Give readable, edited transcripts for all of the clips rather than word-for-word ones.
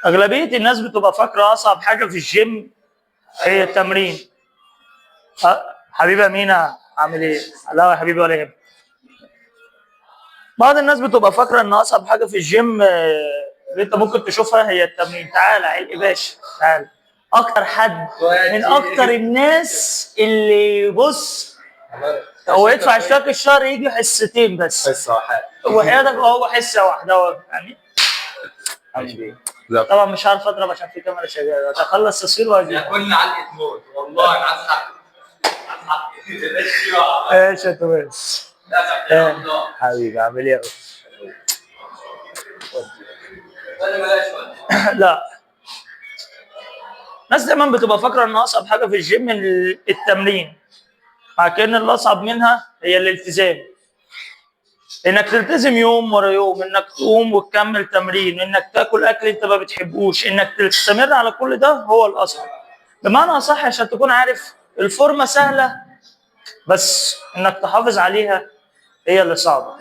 اغلبيه الناس بتبقى فاكره اصعب حاجه في الجيم هي التمرين. حبيبه مينا عامل ايه؟ لا يا حبيبي ولا يهمك. بعض الناس بتبقى فاكره ان اصعب حاجه في الجيم اللي انت ممكن تشوفها هي التمرين. تعالى علقي باشا، تعالى. اكتر حد من اكتر الناس اللي بص هو يدفع اشتراك الشهر يجي حصتين بس. حصه واحده وحياتك هو حصه واحده يعني. طبعا مش عارف اضرب عشان في كاميرا شغاله. اخلص تصوير واجي. كنا علقه موت والله. عايز حق ايش يا توماس؟ حبيبي عامل ايه؟ لا، ناس دايما بتبقى فاكره ان اصعب حاجه في الجيم التمرين، مع كأن اللي اصعب منها هي الالتزام. انك تلتزم يوم ورا يوم، انك تقوم وتكمل تمرين، انك تاكل اكل انت ما بتحبوش، انك تستمر على كل ده هو الاصعب. بمعنى اصح عشان تكون عارف الفورمه سهله، بس انك تحافظ عليها هي اللي صعبه.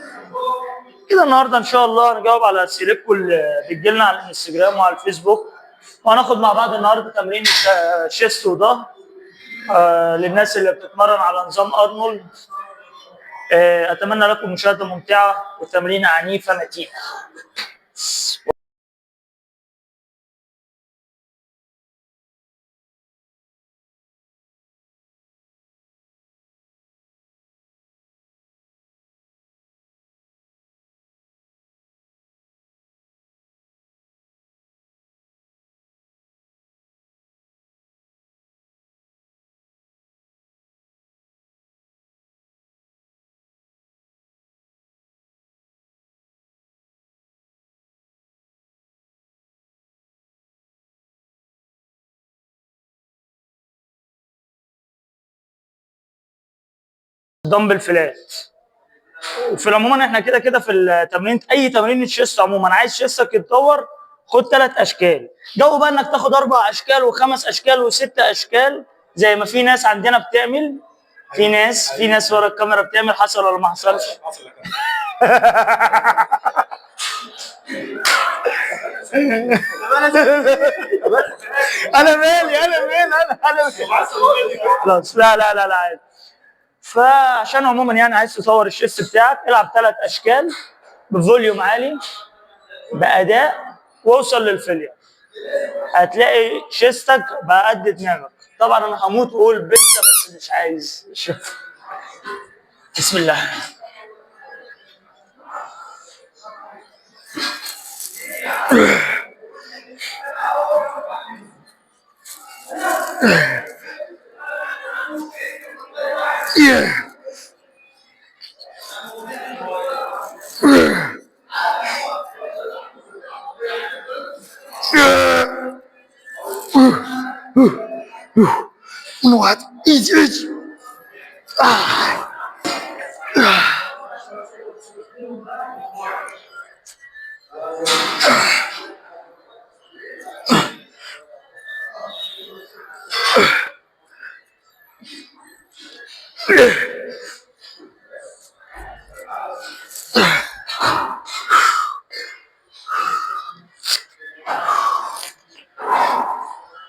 كده النهارده ان شاء الله نجاوب على اسئلتكم اللي بتجيلنا على الانستجرام وعلى الفيسبوك، وهناخد مع بعض النهارده تمرين شيست وظهر للناس اللي بتتمرن على نظام ارنولد. اتمنى لكم مشاهده ممتعه وتمرين عنيفه متينه. دمبل فلات. وفي العموم احنا كده كده في التمرين، اي تمرين الشيست عموما عايز شيستك يتطور خد 3 اشكال. جو بقى انك تاخد 4 اشكال و5 اشكال و6 اشكال زي ما في ناس عندنا بتعمل. في ناس ورا الكاميرا بتعمل. حصل ولا ما حصلش؟ انا مالي خلاص. لا عادي. فعشان عموما يعني عايز تطور الشيست بتاعك العب 3 اشكال بفوليوم عالي باداء واوصل للفيلير. هتلاقي شيستك بقى قد دماغك. طبعا انا هموت واقول بيتزا بس مش عايز. شوف. بسم الله. What? Eat.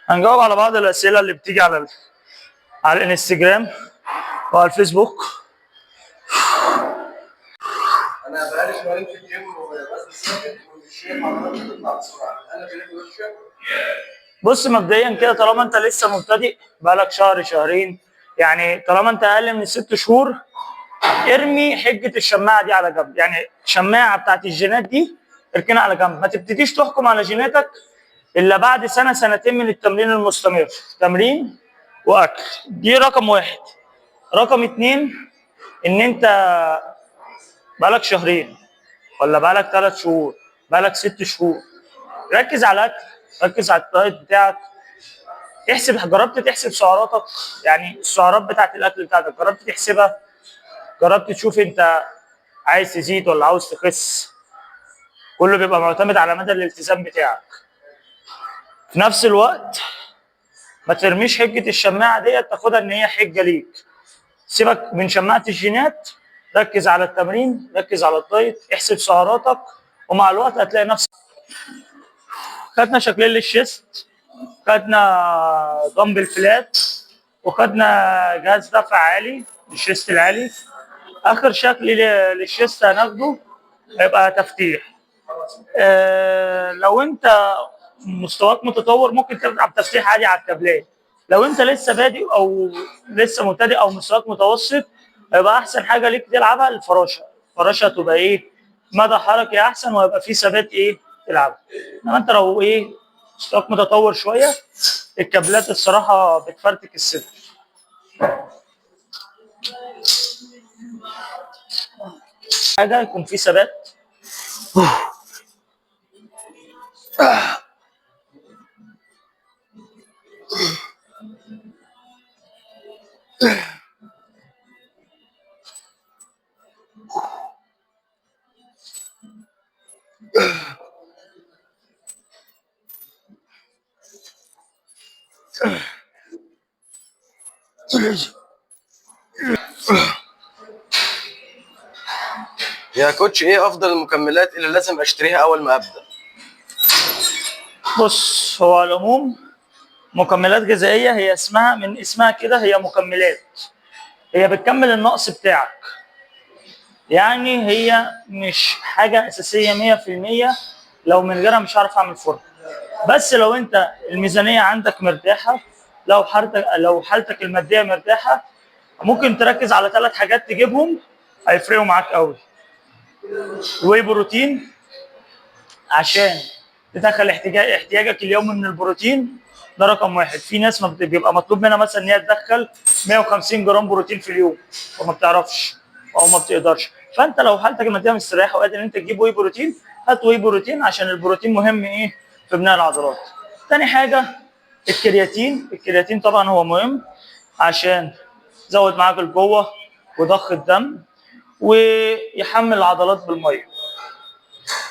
هنجاوب على بعض الاسئله اللي بتيجي على الانستجرام وعلى الفيسبوك. انا بقالي شهرين في الجيم وبس ثابت ومش شايف عضلات بتطلع بسرعه. انا كده وحشه. بص مبدئيا كده طالما انت لسه مبتدئ بقالك شهر شهرين، يعني طالما انت اقل من 6 شهور ارمي حجه الشماعه دي على جنب. يعني الشماعه بتاعت الجينات دي اركنها على جنب. ما تبتديش تحكم على جيناتك الا بعد سنه سنتين من التمرين المستمر. تمرين واكل دي رقم 1. رقم 2 ان انت بقالك شهرين ولا بقالك 3 شهور بقالك 6 شهور، ركز على الاكل، ركز على الدايت بتاعك. جربت تحسب سعراتك؟ يعني السعرات بتاعت الاكل بتاعتك جربت تحسبها؟ جربت تشوف انت عايز تزيد ولا عاوز تخس؟ كله بيبقى معتمد على مدى الالتزام بتاعك. في نفس الوقت ما ترميش حجه الشماعه ديت تاخدها ان هي حجه ليك. سيبك من شماعه الجينات، ركز على التمرين، ركز على الدايت، احسب سعراتك، ومع الوقت هتلاقي نفسك خدنا شكلين للشيست، خدنا دمبل فلات، وخدنا جهاز دفع عالي للشيست العالي. اخر شكل للشيست هناخده هيبقى تفتيح. لو انت مستواك متطور ممكن تلعب تفتيح عادي على الكابلات. لو انت لسه بادئ او لسه مبتدئ او مستواك متوسط، هيبقى احسن حاجه ليك تلعبها الفراشه. الفراشه تبقى ايه، مدى حركي احسن وهيبقى في ثبات ايه تلعبها. انما انت لو ايه مستواك متطور شويه، الكابلات الصراحه بتفرتك الصدر. حاجه يكون في ثبات. يا كوتش ايه افضل المكملات اللي لازم اشتريها اول ما ابدا؟ بص، هو على العموم مكملات غذائيه هي اسمها من اسمها كده، هي مكملات، هي بتكمل النقص بتاعك. يعني هي مش حاجة أساسية 100%، لو من غيرها مش هعرف أعمل فورمة. بس لو أنت الميزانية عندك مرتاحة، لو حالتك المادية مرتاحة، ممكن تركز على 3 حاجات تجيبهم هيفرقوا معاك قوي. واي بروتين عشان تدخل احتياجك اليومي من البروتين، ده رقم واحد. في ناس ما بيبقى مطلوب منها مثلا ان هي تدخل 150 جرام بروتين في اليوم وما بتعرفش او ما بتقدرش. فانت لو حالتك الماديه مستريحه وقادر ان انت تجيب واي بروتين، هات واي بروتين عشان البروتين مهم ايه في بناء العضلات. تاني حاجه الكرياتين طبعا هو مهم عشان يزود معاك القوه وضخ الدم ويحمل العضلات بالميه.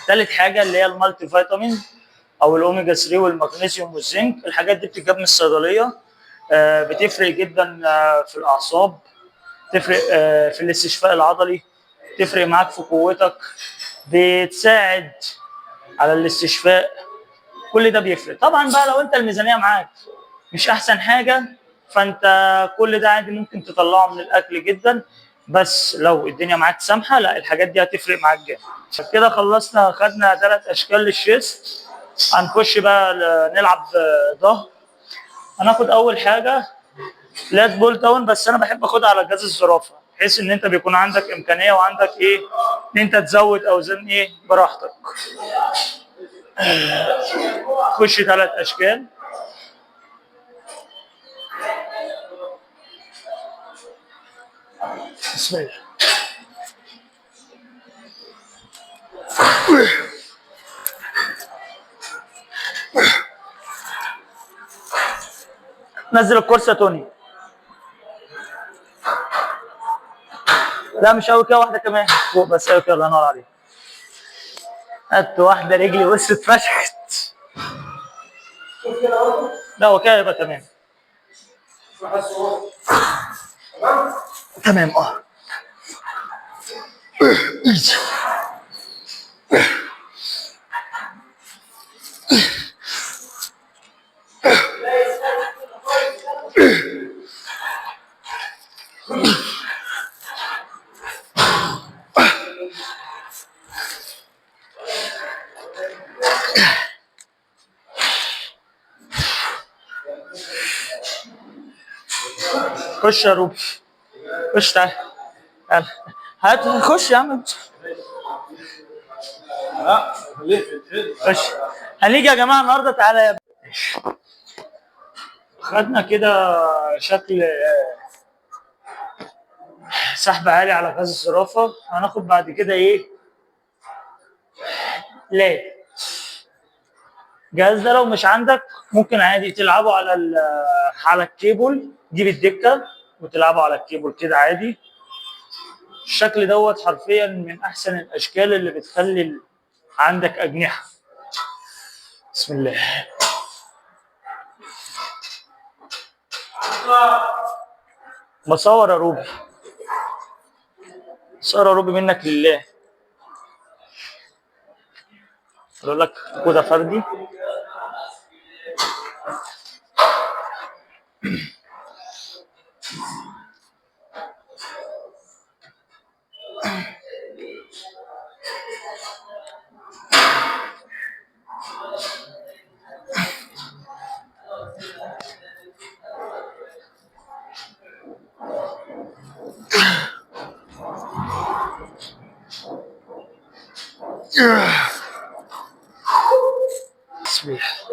ثالث حاجه اللي هي المالتي فيتامين او الاوميجا 3 والمغنيسيوم والزنك. الحاجات دي بتتجاب من الصيدليه، بتفرق جدا في الاعصاب، تفرق في الاستشفاء العضلي، تفرق معاك في قوتك، بتساعد على الاستشفاء. كل ده بيفرق. طبعا بقى لو انت الميزانيه معاك مش احسن حاجه، فانت كل ده عادي ممكن تطلعه من الاكل جدا. بس لو الدنيا معاك سامحه، لا الحاجات دي هتفرق معاك جامد. عشان كده خلصنا، خدنا 3 اشكال للشيست. هنخش بقى نلعب ظهر. هناخد اول حاجه فلات بول داون، بس انا بحب اخدها على جهاز الزرافه، بحيث ان انت بيكون عندك امكانيه وعندك ايه ان انت تزود اوزان ايه براحتك. خش 3 اشكال. بسم الله. نزل الكرسي يا توني. لا مش قوي كده، واحده كمان فوق بس، قوي كده. الله ينور عليك. هات واحده، رجلي وسط اتفشخت. لا هو كده يبقى تمام. تمام خش يا روبي، خش تعالى. تعالى هات، خش يا عم. خش. هنيجي يا جماعه النهارده، تعالى يا ابني. خدنا كده شكل سحب عالي على غاز الزرافه. هناخد بعد كده ايه، لا الجهاز ده لو مش عندك ممكن عادي تلعبه على الكيبل. جيب الدكه وتلعبه على الكيبل كده عادي. الشكل دوت حرفيا من احسن الاشكال اللي بتخلي عندك اجنحه. بسم الله. بصور يا روبي، بصور يا روبي منك لله. اقول لك خدها فردي. تسبيح.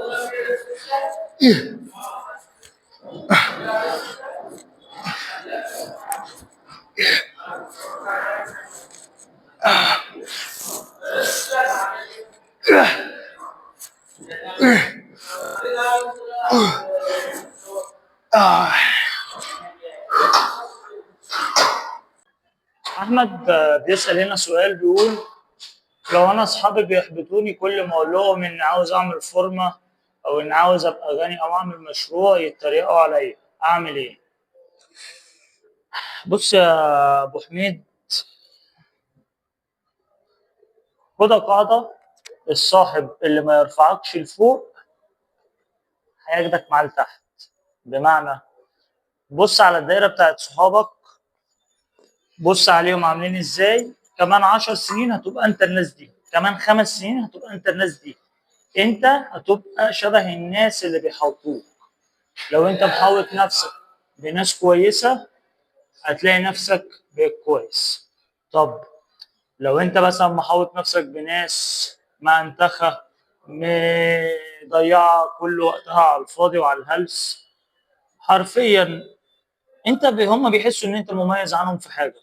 احمد بيسأل هنا سؤال بيقول لو انا اصحابي بيحبطوني كل ما اقول لهم اني عاوز اعمل فورمه او اني عاوز ابقى غني او اعمل مشروع يتريقوا عليا، اعمل ايه؟ بص يا ابو حميد، خدها قاعده: الصاحب اللي ما يرفعكش لفوق هياخدك معاه لتحت. بمعنى بص على الدايره بتاعت صحابك، بص عليهم عاملين ازاي، كمان 10 سنين هتبقى انت الناس دي، كمان 5 سنين هتبقى انت الناس دي، انت هتبقى شبه الناس اللي بيحوطوك. لو انت محوط نفسك بناس كويسه هتلاقي نفسك بقيت كويس. طب لو انت مثلا محوط نفسك بناس منتخه مضيعه كل وقتها على الفاضي وعلى الهلس، حرفيا انت هم بيحسوا ان انت مميز عنهم في حاجه،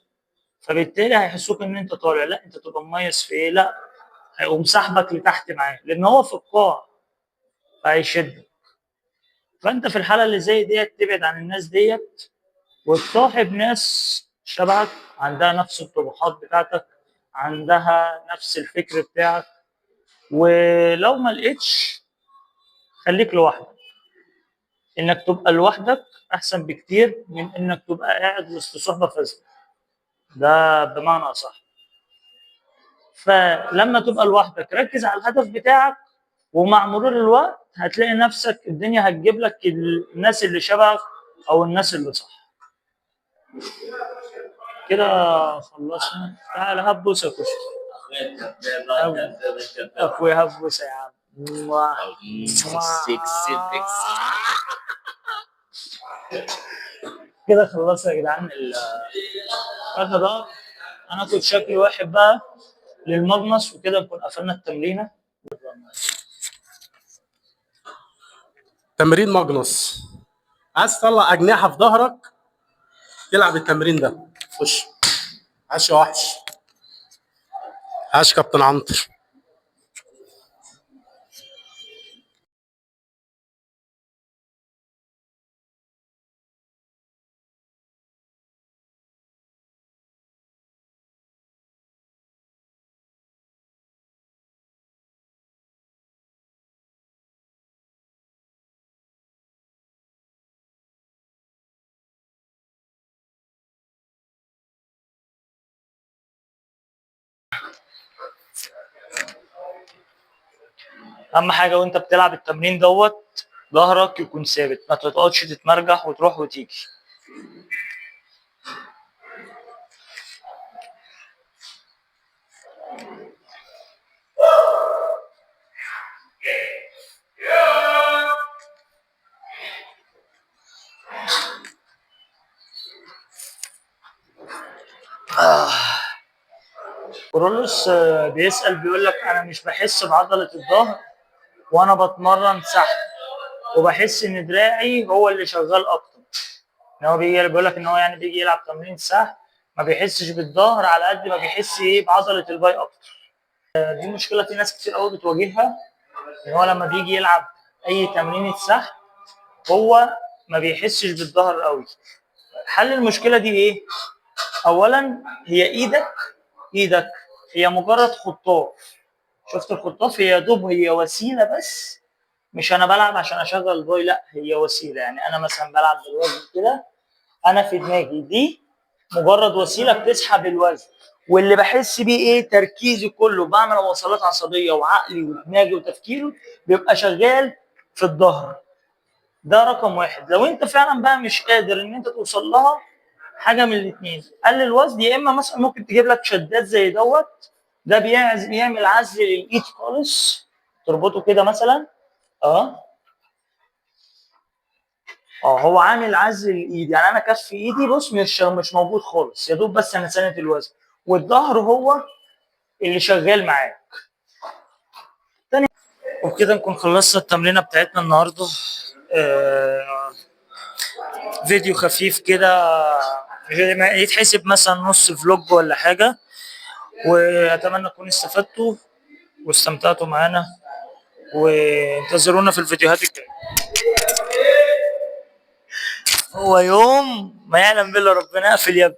فبالتالي هيحسوك ان انت طالع. لا، انت تبقى مميز في ايه؟ لا، هيقوم سحبك لتحت معاه لان هو في القاع فهيشدك. فانت في الحاله اللي زي ديت تبعد عن الناس ديت وتصاحب ناس شبهك عندها نفس الطموحات بتاعتك، عندها نفس الفكر بتاعك. ولو ما لقيتش خليك لوحدك. انك تبقى لوحدك احسن بكتير من انك تبقى قاعد وسط صحبه فاسده. ده بمعنى اصح. فلما تبقى لوحدك ركز على الهدف بتاعك، ومع مرور الوقت هتلاقي نفسك الدنيا هتجيب لك الناس اللي شبهك او الناس اللي صح. كده خلصنا. تعالى هبوس يا كشري. اخويا هبوس يا عم. كده خلصنا يا جدعان الغداء. انا كنت شكلي واحد بقى للمجنص، وكده نكون قفلنا التمرينه. تمرين ماجنوس. عايز تطلع اجنحه في ظهرك تلعب التمرين ده. خش. عاش يا وحش. عاش كابتن عنتر. اهم حاجه وانت بتلعب التمرين دوت ظهرك يكون ثابت، ما تقعدش تتمرجح وتروح وتيجي. كورولوس بيسأل بيقول لك انا مش بحس بعضلة الظهر وانا بتمرن سحب، وبحس ان دراعي هو اللي شغال اكتر. ان هو بيقول لك ان هو يعني بيجي يلعب تمرين سحب ما بيحسش بالظهر على قد ما بيحس ايه بعضلة الباي اكتر. دي مشكلة في ناس كتير قوي بتواجهها، ان هو لما بيجي يلعب اي تمرين سحب هو ما بيحسش بالظهر قوي. حل المشكلة دي ايه؟ اولا هي ايدك هي مجرد خطاف. شفت الخطاف؟ هي دوب هي وسيله بس. مش انا بلعب عشان اشغل الباي، لا هي وسيله. يعني انا مثلا بلعب بالوزن كده، انا في دماغي دي مجرد وسيله بتسحب الوزن، واللي بحس بيه ايه؟ تركيزي كله، بعمل وصلات عصبيه وعقلي ودماغي وتفكيري بيبقى شغال في الظهر. ده رقم واحد. لو انت فعلا بقى مش قادر ان انت توصل لها، حاجه من الاثنين: قلل وزن، يا اما مثلا ممكن تجيب لك شدات زي دوت. ده بيعمل عزل للايد خالص، تربطه كده مثلا. اه هو عامل عزل للايد. يعني انا كف ايدي بص مش موجود خالص، يا دوب بس انا ساند الوزن، والظهر هو اللي شغال معاك. وبكده نكون خلصنا التمرينة بتاعتنا النهاردة. فيديو خفيف كده يتحسب مثلا نص فلوج ولا حاجة، وأتمنى تكونوا استفدتوا واستمتعتوا معانا، وانتظرونا في الفيديوهات الجاية. هو يوم ما يعلم بالله ربنا. اقفل يا ابني.